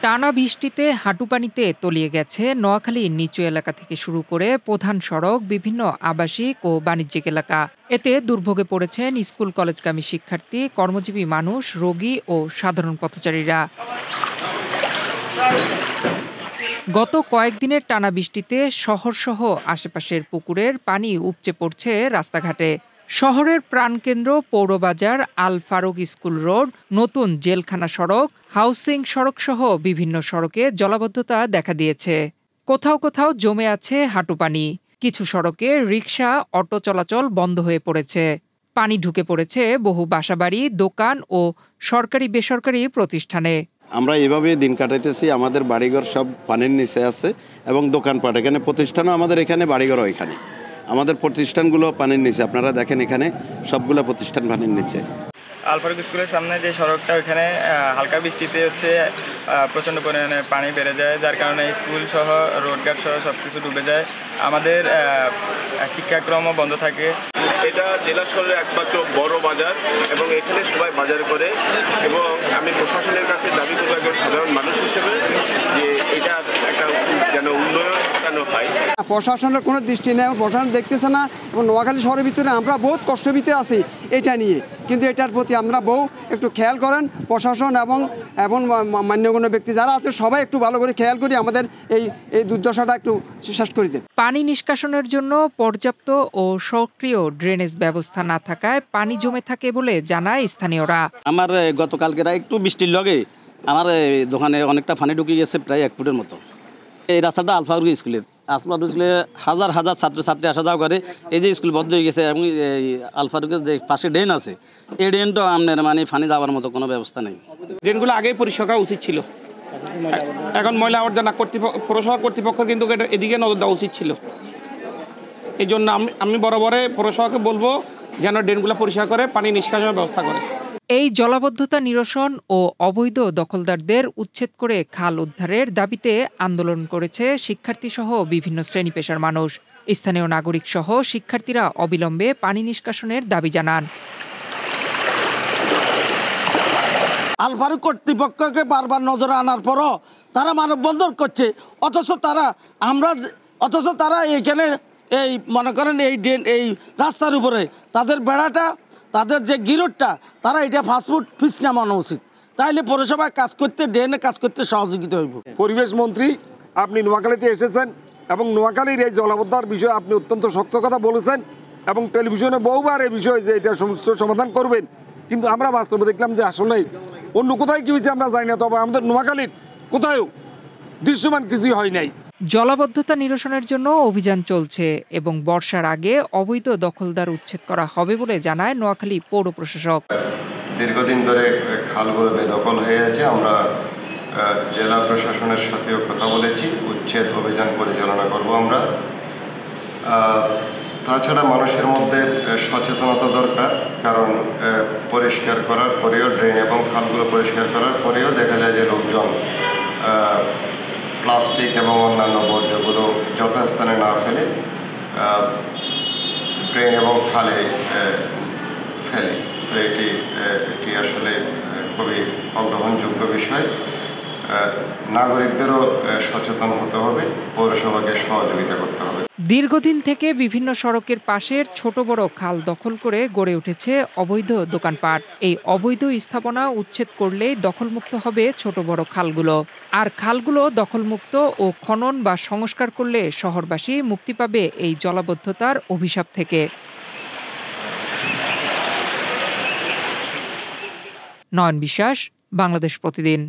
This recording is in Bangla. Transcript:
টানা বৃষ্টিতে হাঁটু পানিতে তলিয়ে গেছে নোয়াখালীর নিচু এলাকা থেকে শুরু করে প্রধান সড়ক, বিভিন্ন আবাসিক ও বাণিজ্যিক এলাকা। এতে দুর্ভোগে পড়েছেন স্কুল কলেজগামী শিক্ষার্থী, কর্মজীবী মানুষ, রোগী ও সাধারণ পথচারীরা। গত কয়েকদিনের টানা বৃষ্টিতে শহরসহ আশেপাশের পুকুরের পানি উপচে পড়ছে রাস্তাঘাটে। শহরের প্রাণকেন্দ্র পৌরবাজার, আল ফারুক স্কুল রোড, নতুন জেলখানা সড়ক, হাউসিং সড়ক সহ বিভিন্ন সড়কে জলাবদ্ধতা দেখা দিয়েছে। কোথাও কোথাও জমে আছে হাঁটু পানি। কিছু সড়কে রিকশা, অটো চলাচল বন্ধ হয়ে পড়েছে। পানি ঢুকে পড়েছে বহু বাসাবাড়ি, দোকান ও সরকারি বেসরকারি প্রতিষ্ঠানে। আমরা এভাবে দিন কাটাইতেছি। আমাদের বাড়িঘর সব পানির নিচে আছে এবং দোকানপাট, এখানে প্রতিষ্ঠানও আমাদের, এখানে বাড়িঘরও এখানে। আমাদের প্রতিষ্ঠানগুলো পানির নিচে, আপনারা দেখেন এখানে সবগুলো প্রতিষ্ঠান পানির নিচে। আল ফারুক স্কুলের সামনে যে সড়কটা, ওখানে হালকা বৃষ্টিতে প্রচণ্ড পরিমাণে পানি বেড়ে যায়, যার কারণে স্কুল সহ রোডঘাট সহ সব কিছু ডুবে যায়। আমাদের শিক্ষাক্রমও বন্ধ থাকে। এটা জেলা শহরের একমাত্র বড় বাজার এবং এখানে সবাই বাজার করে, এবং আমি প্রশাসনের কাছে দাবি করব একজন সাধারণ মানুষ হিসেবে যে এটা একটা যেন উন্নয়ন ঘটানো হয়। প্রশাসনের কোনো দৃষ্টি নেই, প্রশাসন দেখতেছে না, এবং নোয়াখালী শহরের ভিতরে আমরা বহুত কষ্টের ভিতরে আছি এটা নিয়ে। কিন্তু এটার প্রতি আমরা একটু খেয়াল করেন, প্রশাসন এবং মান্যগণ্য ব্যক্তি যারা আছে সবাই একটু ভালো করে খেয়াল করি, আমাদের এই দুর্দশাটা একটু শেষ করে দেন। পানি নিষ্কাশনের জন্য পর্যাপ্ত ও সক্রিয় ড্রেনেজ ব্যবস্থা না থাকায় পানি জমে থাকে বলে জানায় স্থানীয়রা। আমার গতকালকে একটু বৃষ্টির লগে আমার দোকানে অনেকটা পানি ঢুকে গেছে, প্রায় 1 ফুটের মতো। এই রাস্তাটা আল ফারুক স্কুলের, হাজার হাজার ছাত্রছাত্রী আসা যাওয়া করে। এই যে স্কুল বন্ধ হয়ে গেছে এবং আল ফারুকের যে পাশে ড্রেন আছে, এই ড্রেনটা আপনার পানি যাওয়ার মতো কোনো ব্যবস্থা নেই। ড্রেনগুলো আগেই পরিষ্কার করা উচিত ছিল। এখন ময়লা আবর্জনা পৌরসভা কর্তৃপক্ষ কিন্তু এদিকে নজর দেওয়া উচিত ছিল। এই জন্য আমি বরাবরে পৌরসভাকে বলবো যেন ড্রেনগুলো পরিষ্কার করে পানি নিষ্কাশনের ব্যবস্থা করে। এই জলাবদ্ধতা নিরসন ও অবৈধ দখলদারদের উচ্ছেদ করে খাল উদ্ধারের দাবিতে আন্দোলন করেছে শিক্ষার্থীসহ বিভিন্ন শ্রেণী পেশার মানুষ। স্থানীয় নাগরিক সহ শিক্ষার্থীরা অবিলম্বে পানি নিষ্কাশনের দাবি জানান। আল ফারুক কর্তৃপক্ষকে বারবার নজরে আনার পরও তারা মানববন্ধন করছে, অথচ তারা এইখানে এই মনে করেন এই রাস্তার উপরে তাদের বেড়াটা, তাদের যে গিরোটটা, তারা এটা ফাস্টফুড ফিস নামানো উচিত। তাইলে পৌরসভায় কাজ করতে, ড্রেনে কাজ করতে সহযোগিতা হইব। পরিবেশ মন্ত্রী, আপনি নোয়াখালীতে এসেছেন এবং নোয়াখালীর এই জলাবদ্ধতার বিষয়ে আপনি অত্যন্ত শক্ত কথা বলেছেন এবং টেলিভিশনে বহুবার এই বিষয়ে যে এটা সমস্যার সমাধান করবেন, কিন্তু আমরা বাস্তবে দেখলাম যে আসলে অন্য কোথায় কি হয়েছে আমরা জানি না, তবে আমাদের নোয়াখালীর কোথাও দৃশ্যমান কিছুই হয় নাই। জলাবদ্ধতা নিরসনের জন্য অভিযান চলছে এবং বর্ষার আগে অবৈধ দখলদার উচ্ছেদ করা হবে বলে জানায় নোয়াখালী পৌর প্রশাসক। দীর্ঘদিন ধরে খালগুলো বেদখল হয়ে আছে। আমরা জেলা প্রশাসনের সাথেও কথা বলেছি, উচ্ছেদ অভিযান পরিচালনা করব আমরা। তাছাড়া মানুষের মধ্যে সচেতনতা দরকার, কারণ পরিষ্কার করার পরেও, ড্রেন এবং খালগুলো পরিষ্কার করার পরেও দেখা যায় যে লোকজন প্লাস্টিক এবং অন্যান্য বর্জ্যগুলো যথাস্থানে না ফেলে ড্রেন এবং খালে ফেলে। তো এটি আসলে খুবই অগ্রহণযোগ্য বিষয়। নাগরিকদেরও সচেতন হতে হবে, পৌরসভাকে সহযোগিতা করতে হবে। দীর্ঘদিন থেকে বিভিন্ন সড়কের পাশের ছোট বড় খাল দখল করে গড়ে উঠেছে অবৈধ দোকানপাট। এই অবৈধ স্থাপনা উচ্ছেদ করলেই দখলমুক্ত হবে ছোট বড় খালগুলো। আর খালগুলো দখলমুক্ত ও খনন বা সংস্কার করলে শহরবাসী মুক্তি পাবে এই জলাবদ্ধতার অভিশাপ থেকে। নয়ন বিশ্বাস, বাংলাদেশ প্রতিদিন।